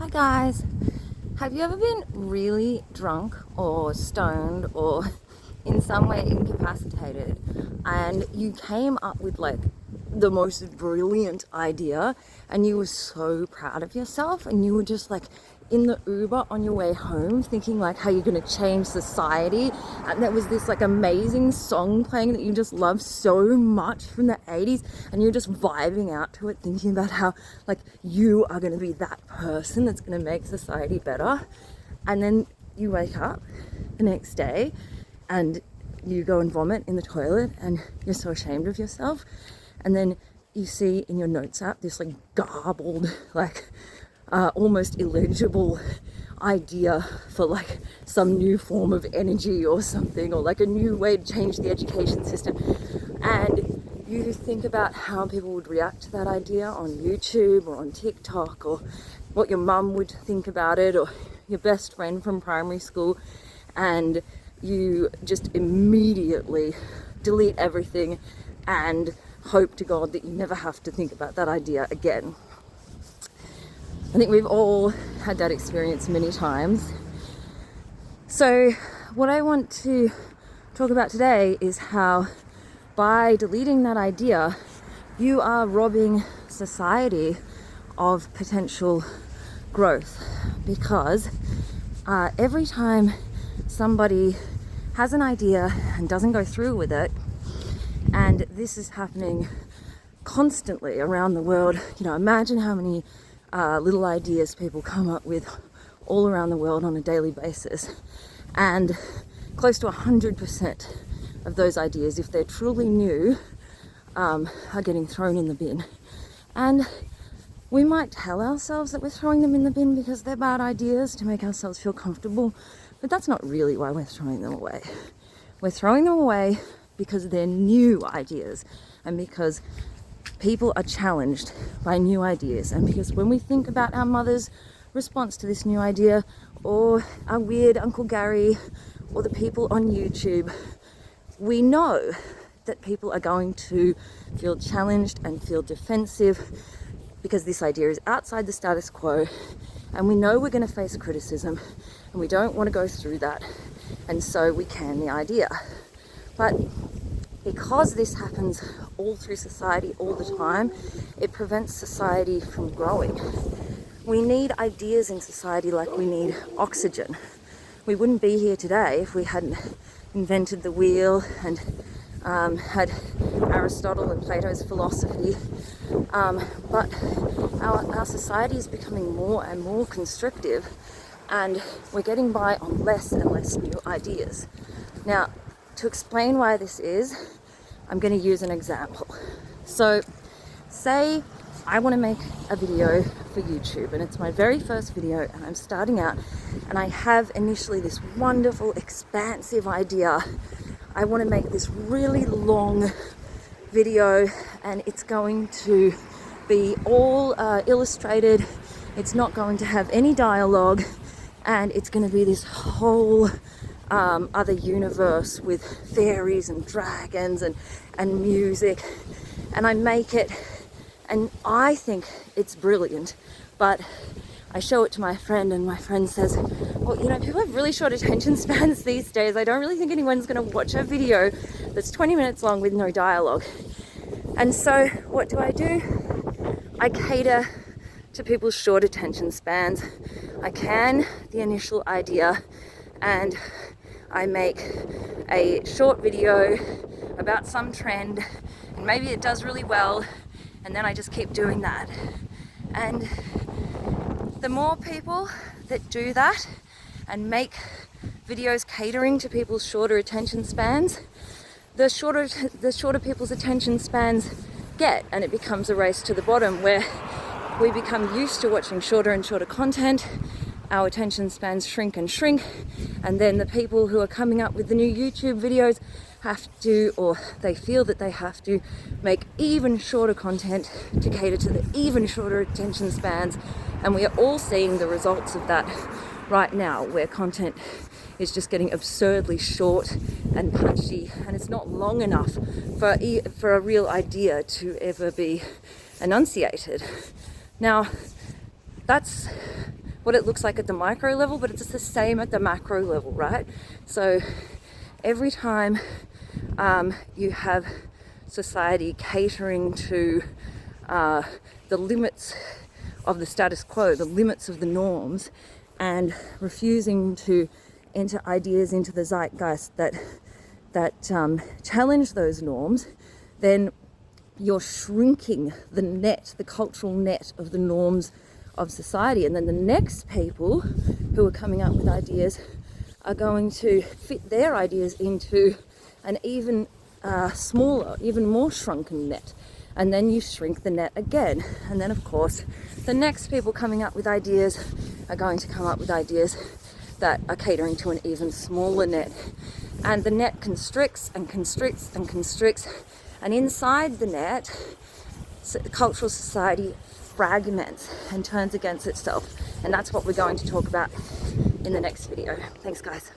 Hi guys, have you ever been really drunk or stoned or in some way incapacitated and you came up with like the most brilliant idea and you were so proud of yourself and you were just like in the Uber on your way home thinking like how you're going to change society, and there was this like amazing song playing that you just love so much from the 80s and you're just vibing out to it thinking about how like you are going to be that person that's going to make society better, and then you wake up the next day and you go and vomit in the toilet and you're so ashamed of yourself, and then you see in your notes app this like garbled like almost illegible idea for like some new form of energy or something, or like a new way to change the education system, and you think about how people would react to that idea on YouTube or on TikTok, or what your mum would think about it, or your best friend from primary school, and you just immediately delete everything and hope to God that you never have to think about that idea again. I think we've all had that experience many times. So what I want to talk about today is how by deleting that idea, you are robbing society of potential growth, because every time somebody has an idea and doesn't go through with it, and this is happening constantly around the world, imagine how many little ideas people come up with all around the world on a daily basis, and close to 100% of those ideas, if they're truly new, are getting thrown in the bin. And we might tell ourselves that we're throwing them in the bin because they're bad ideas to make ourselves feel comfortable, but that's not really why we're throwing them away. We're throwing them away because they're new ideas, and because people are challenged by new ideas, and because when we think about our mother's response to this new idea, or our weird Uncle Gary, or the people on YouTube, we know that people are going to feel challenged and feel defensive because this idea is outside the status quo, and we know we're going to face criticism and we don't want to go through that, and so we can the idea. But because this happens all through society all the time, it prevents society from growing. We need ideas in society like we need oxygen. We wouldn't be here today if we hadn't invented the wheel and had Aristotle and Plato's philosophy. But our society is becoming more and more constrictive, and we're getting by on less and less new ideas. Now, to explain why this is, I'm going to use an example. So, say I want to make a video for YouTube, and it's my very first video, and I'm starting out, and I have initially this wonderful, expansive idea. I want to make this really long video, and it's going to be all illustrated. It's not going to have any dialogue, and it's going to be this whole other universe with fairies and dragons and music. And I make it, and I think it's brilliant, but I show it to my friend, and my friend says, well, people have really short attention spans these days. I don't really think anyone's going to watch a video that's 20 minutes long with no dialogue. And so what do? I cater to people's short attention spans. I can the initial idea, and I make a short video about some trend, and maybe it does really well, and then I just keep doing that. And the more people that do that and make videos catering to people's shorter attention spans, the shorter people's attention spans get, and it becomes a race to the bottom where we become used to watching shorter and shorter content. Our attention spans shrink and shrink, and then the people who are coming up with the new YouTube videos have to, or they feel that they have to, make even shorter content to cater to the even shorter attention spans. And we are all seeing the results of that right now, where content is just getting absurdly short and punchy, and it's not long enough for a real idea to ever be enunciated. Now, that's what it looks like at the micro level, but it's the same at the macro level, right? So every time you have society catering to the limits of the status quo, the limits of the norms, and refusing to enter ideas into the zeitgeist that challenge those norms, then you're shrinking the net, the cultural net of the norms of society. And then the next people who are coming up with ideas are going to fit their ideas into an even smaller, even more shrunken net. And then you shrink the net again. And then, of course, the next people coming up with ideas are going to come up with ideas that are catering to an even smaller net. And the net constricts and constricts and constricts. And inside the net, cultural society fragments and turns against itself. And that's what we're going to talk about in the next video. Thanks, guys.